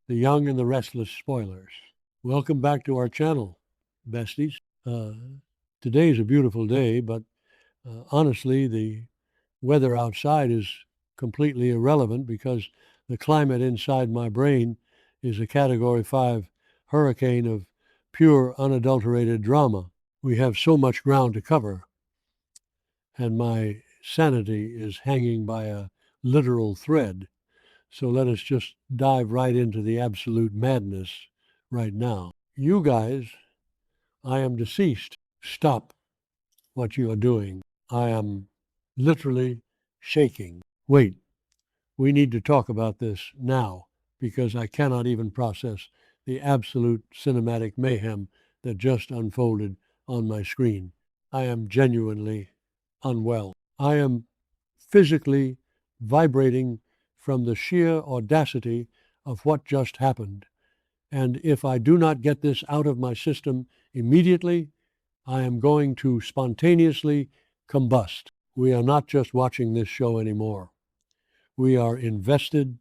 the young and the restless spoilers. Welcome back to our channel, besties. Today is a beautiful day, but honestly, the weather outside is completely irrelevant because the climate inside my brain is a Category 5 hurricane of pure, unadulterated drama. We have so much ground to cover, and my sanity is hanging by a literal thread. So let us just dive right into the absolute madness right now. You guys, I am deceased. Stop what you are doing. I am literally shaking. Wait, we need to talk about this now because I cannot even process the absolute cinematic mayhem that just unfolded on my screen. I am genuinely unwell. I am physically vibrating from the sheer audacity of what just happened. And if I do not get this out of my system immediately, I am going to spontaneously combust. We are not just watching this show anymore. We are invested,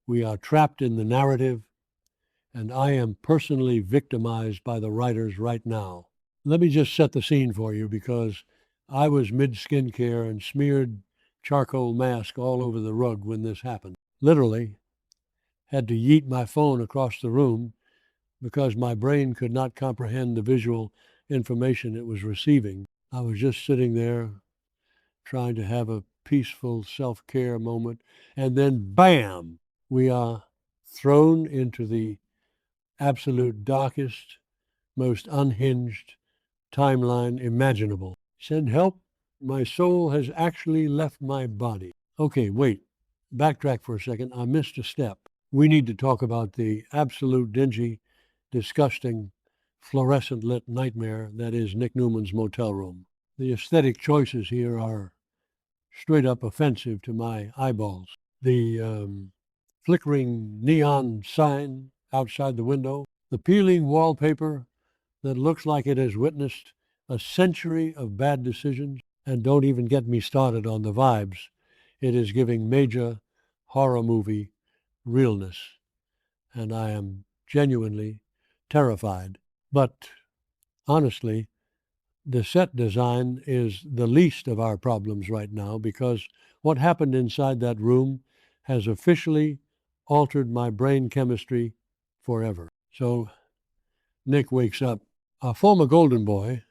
we are trapped in the narrative, and I am personally victimized by the writers right now. Let me just set the scene for you because I was mid-skincare and smeared charcoal mask all over the rug when this happened. Literally had to yeet my phone across the room because my brain could not comprehend the visual information it was receiving. I was just sitting there trying to have a peaceful self-care moment, and then bam, we are thrown into the absolute darkest, most unhinged timeline imaginable. Send help. My soul has actually left my body. Okay, wait. Backtrack for a second. I missed a step. We need to talk about the absolute dingy, disgusting, fluorescent lit nightmare that is Nick Newman's motel room. The aesthetic choices here are straight up offensive to my eyeballs. The flickering neon sign outside the window, the peeling wallpaper that looks like it has witnessed a century of bad decisions, and don't even get me started on the vibes. It is giving major horror movie realness, and I am genuinely terrified. But honestly, the set design is the least of our problems right now because what happened inside that room has officially altered my brain chemistry forever. So Nick wakes up. Our former golden boy,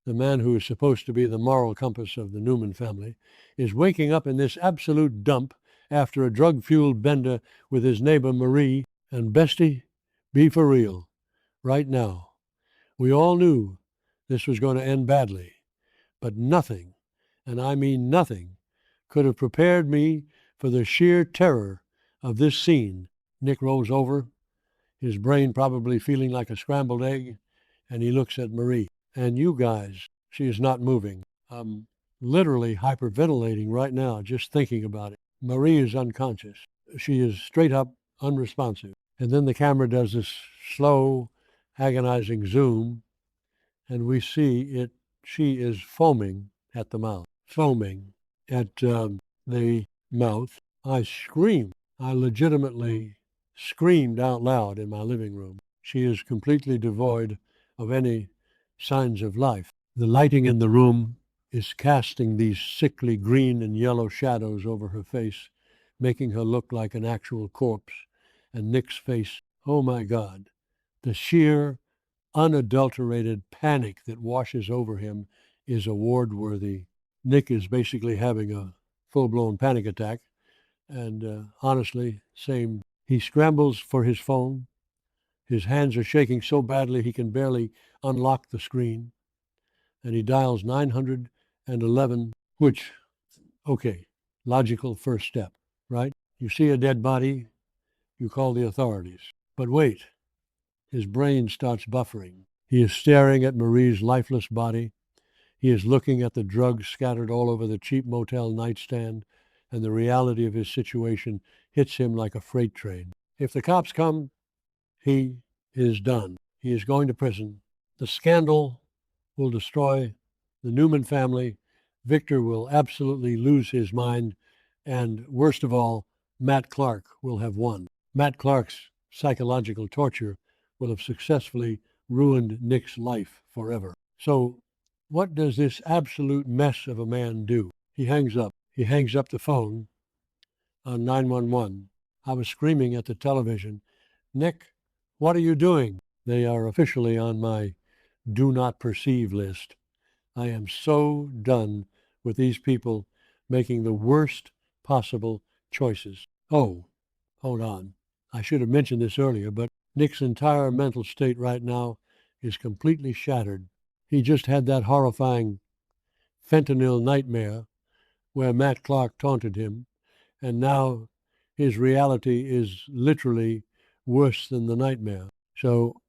the man who is supposed to be the moral compass of the Newman family, is waking up in this absolute dump after a drug-fueled bender with his neighbor Marie. And bestie, be for real, right now. We all knew this was going to end badly, but nothing, and I mean nothing, could have prepared me for the sheer terror of this scene. Nick rolls over, his brain probably feeling like a scrambled egg, and he looks at Marie. And you guys, she is not moving. I'm literally hyperventilating right now just thinking about it. Marie is unconscious. She is straight up unresponsive. And then the camera does this slow, agonizing zoom, and we see it. She is foaming at the mouth, foaming at the mouth. I screamed. I legitimately screamed out loud in my living room. She is completely devoid of any signs of life. The lighting in the room is casting these sickly green and yellow shadows over her face, making her look like an actual corpse. And Nick's face, oh my God, the sheer, unadulterated panic that washes over him is award-worthy. Nick is basically having a full-blown panic attack, and honestly, same. He scrambles for his phone. His hands are shaking so badly he can barely unlock the screen, and he dials 911, which, okay, logical first step, right? You see a dead body, you call the authorities. But wait, his brain starts buffering. He is staring at Marie's lifeless body. He is looking at the drugs scattered all over the cheap motel nightstand, and the reality of his situation hits him like a freight train. If the cops come, he is done. He is going to prison. The scandal will destroy the Newman family. Victor will absolutely lose his mind. And worst of all, Matt Clark will have won. Matt Clark's psychological torture will have successfully ruined Nick's life forever. So what does this absolute mess of a man do? He hangs up. He hangs up the phone on 911. I was screaming at the television, "Nick, what are you doing?" They are officially on my do not perceive list. I am so done with these people making the worst possible choices. Oh, hold on. I should have mentioned this earlier, but Nick's entire mental state right now is completely shattered. He just had that horrifying fentanyl nightmare where Matt Clark taunted him, and now his reality is literally worse than the nightmare. So,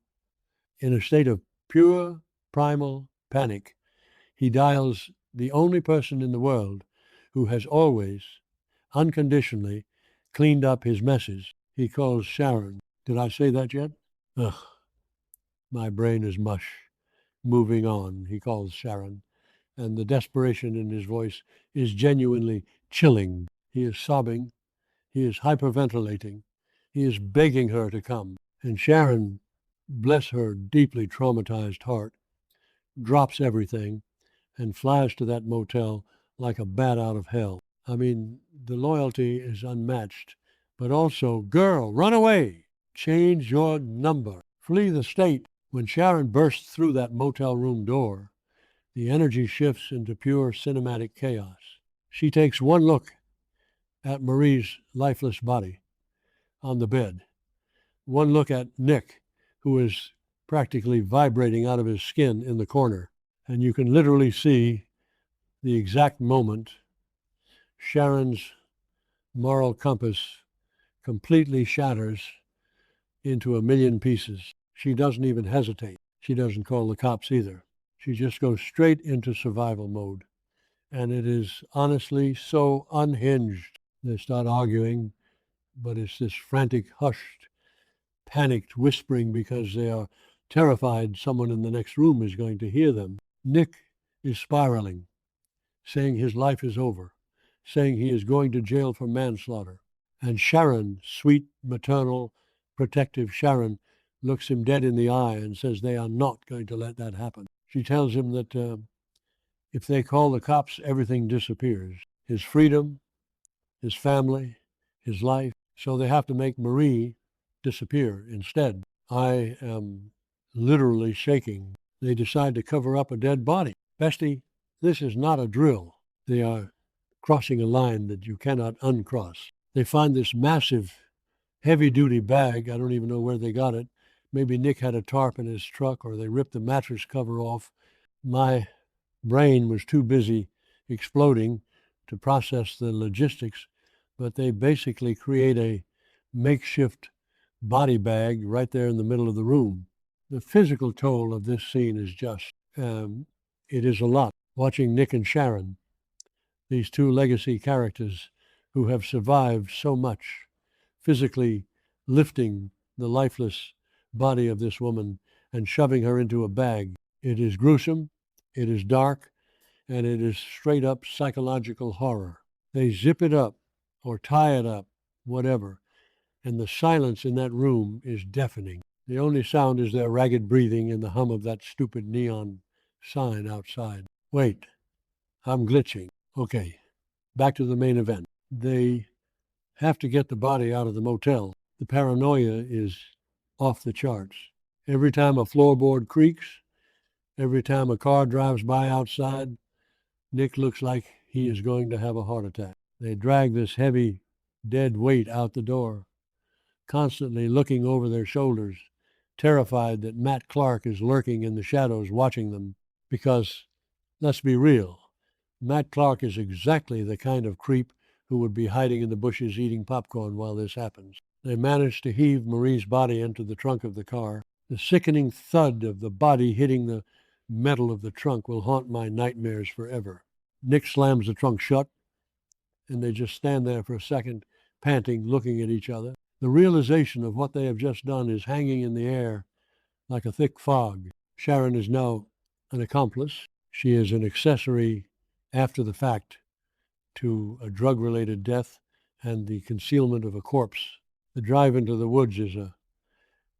in a state of pure primal panic, he dials the only person in the world who has always, unconditionally, cleaned up his messes. He calls Sharon. Did I say that yet? Ugh, my brain is mush. Moving on, he calls Sharon, and the desperation in his voice is genuinely chilling. He is sobbing. He is hyperventilating. He is begging her to come. And Sharon, bless her deeply traumatized heart, drops everything and flies to that motel like a bat out of hell. I mean, the loyalty is unmatched. But also, girl, run away. Change your number. Flee the state. When Sharon bursts through that motel room door, the energy shifts into pure cinematic chaos. She takes one look at Marie's lifeless body on the bed, one look at Nick, who is practically vibrating out of his skin in the corner, and you can literally see the exact moment Sharon's moral compass completely shatters into a million pieces. She doesn't even hesitate. She doesn't call the cops either. She just goes straight into survival mode. And it is honestly so unhinged. They start arguing, but it's this frantic, hushed, panicked whispering because they are terrified someone in the next room is going to hear them. Nick is spiraling, saying his life is over, saying he is going to jail for manslaughter. And Sharon, sweet, maternal, protective Sharon, looks him dead in the eye and says they are not going to let that happen. She tells him that if they call the cops, everything disappears. His freedom, his family, his life. So they have to make Marie disappear instead. I am literally shaking. They decide to cover up a dead body. Bestie, this is not a drill. They are crossing a line that you cannot uncross. They find this massive, heavy-duty bag. I don't even know where they got it. Maybe Nick had a tarp in his truck, or they ripped the mattress cover off. My brain was too busy exploding to process the logistics, but they basically create a makeshift body bag right there in the middle of the room. The physical toll of this scene is just, it is a lot. Watching Nick and Sharon, these two legacy characters who have survived so much, physically lifting the lifeless body of this woman and shoving her into a bag. It is gruesome, it is dark, and it is straight up psychological horror. They zip it up or tie it up, whatever, and the silence in that room is deafening. The only sound is their ragged breathing and the hum of that stupid neon sign outside. Wait, I'm glitching. Okay, back to the main event. They have to get the body out of the motel. The paranoia is off the charts. Every time a floorboard creaks, every time a car drives by outside, Nick looks like he is going to have a heart attack. They drag this heavy, dead weight out the door, constantly looking over their shoulders, terrified that Matt Clark is lurking in the shadows watching them. Because, let's be real, Matt Clark is exactly the kind of creep who would be hiding in the bushes eating popcorn while this happens. They manage to heave Marie's body into the trunk of the car. The sickening thud of the body hitting the metal of the trunk will haunt my nightmares forever. Nick slams the trunk shut, and they just stand there for a second, panting, looking at each other. The realization of what they have just done is hanging in the air like a thick fog. Sharon is now an accomplice. She is an accessory after the fact to a drug-related death and the concealment of a corpse. The drive into the woods is a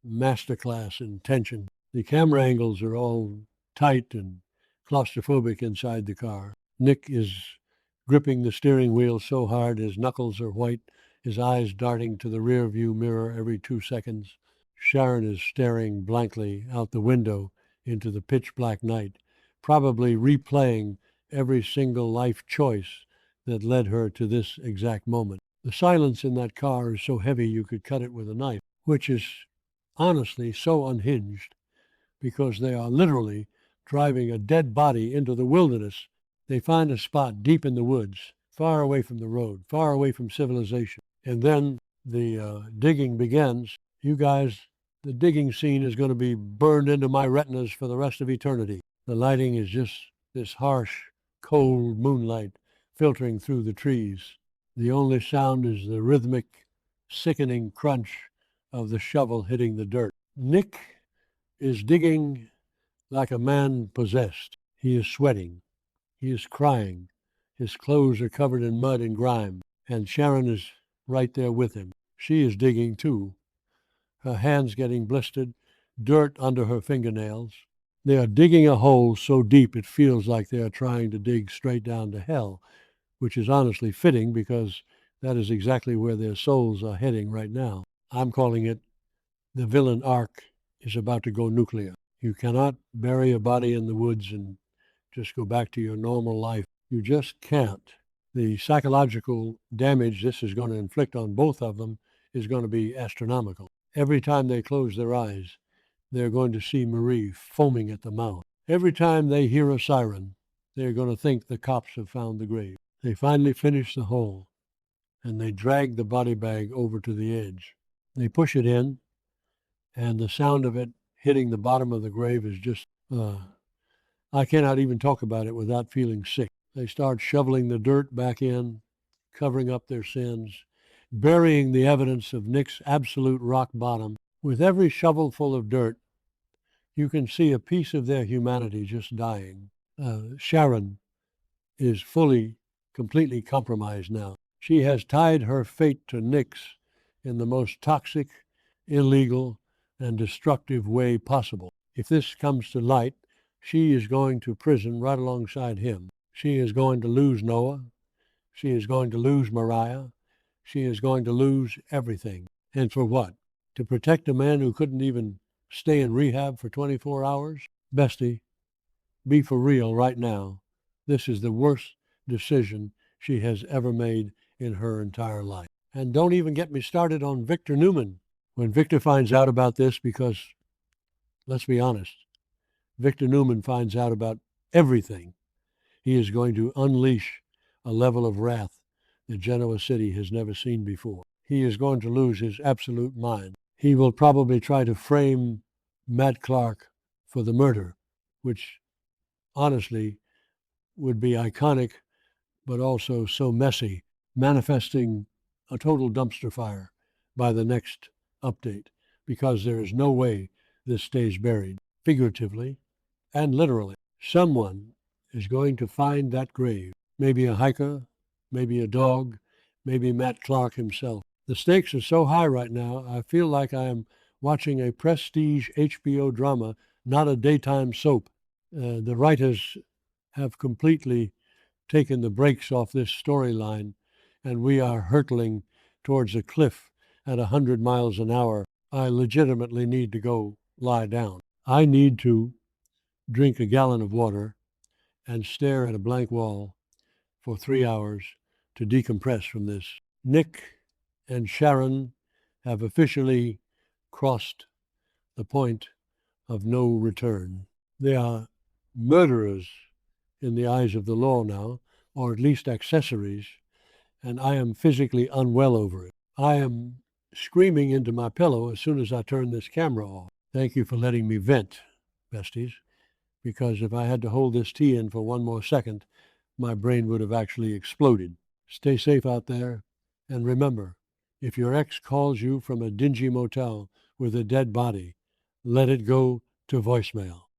masterclass in tension. The camera angles are all tight and claustrophobic inside the car. Nick is gripping the steering wheel so hard his knuckles are white, his eyes darting to the rear view mirror every 2 seconds. Sharon is staring blankly out the window into the pitch black night, probably replaying every single life choice that led her to this exact moment. The silence in that car is so heavy you could cut it with a knife, which is honestly so unhinged because they are literally driving a dead body into the wilderness. They find a spot deep in the woods, far away from the road, far away from civilization. And then the digging begins. You guys, the digging scene is going to be burned into my retinas for the rest of eternity. The lighting is just this harsh, cold moonlight filtering through the trees. The only sound is the rhythmic, sickening crunch of the shovel hitting the dirt. Nick is digging like a man possessed. He is sweating. He is crying. His clothes are covered in mud and grime, and Sharon is right there with him. She is digging too, her hands getting blistered, dirt under her fingernails. They are digging a hole so deep it feels like they are trying to dig straight down to hell, which is honestly fitting because that is exactly where their souls are heading right now. I'm calling it the villain arc is about to go nuclear. You cannot bury a body in the woods and just go back to your normal life. You just can't. The psychological damage this is going to inflict on both of them is going to be astronomical. Every time they close their eyes, they're going to see Marie foaming at the mouth. Every time they hear a siren, they're going to think the cops have found the grave. They finally finish the hole, and they drag the body bag over to the edge. They push it in, and the sound of it hitting the bottom of the grave is just, I cannot even talk about it without feeling sick. They start shoveling the dirt back in, covering up their sins, burying the evidence of Nick's absolute rock bottom. With every shovelful of dirt, you can see a piece of their humanity just dying. Sharon is completely compromised now. She has tied her fate to Nick's in the most toxic, illegal, and destructive way possible. If this comes to light, she is going to prison right alongside him. She is going to lose Noah. She is going to lose Mariah. She is going to lose everything. And for what? To protect a man who couldn't even stay in rehab for 24 hours? Bestie, be for real right now. This is the worst decision she has ever made in her entire life. And don't even get me started on Victor Newman. When Victor finds out about this, because let's be honest, Victor Newman finds out about everything, he is going to unleash a level of wrath that Genoa City has never seen before. He is going to lose his absolute mind. He will probably try to frame Matt Clark for the murder, which honestly would be iconic, but also so messy, manifesting a total dumpster fire by the next update, because there is no way this stays buried, figuratively and literally. Someone is going to find that grave, maybe a hiker, maybe a dog, maybe Matt Clark himself. The stakes are so high right now, I feel like I am watching a prestige HBO drama, not a daytime soap. The writers have completely taken the brakes off this storyline, and we are hurtling towards a cliff at 100 miles an hour. I legitimately need to go lie down. I need to drink a gallon of water and stare at a blank wall for 3 hours to decompress from this. Nick and Sharon have officially crossed the point of no return. They are murderers in the eyes of the law now, or at least accessories, and I am physically unwell over it. I am screaming into my pillow as soon as I turn this camera off. Thank you for letting me vent, besties, because if I had to hold this tea in for one more second, my brain would have actually exploded. Stay safe out there, and remember, if your ex calls you from a dingy motel with a dead body, let it go to voicemail.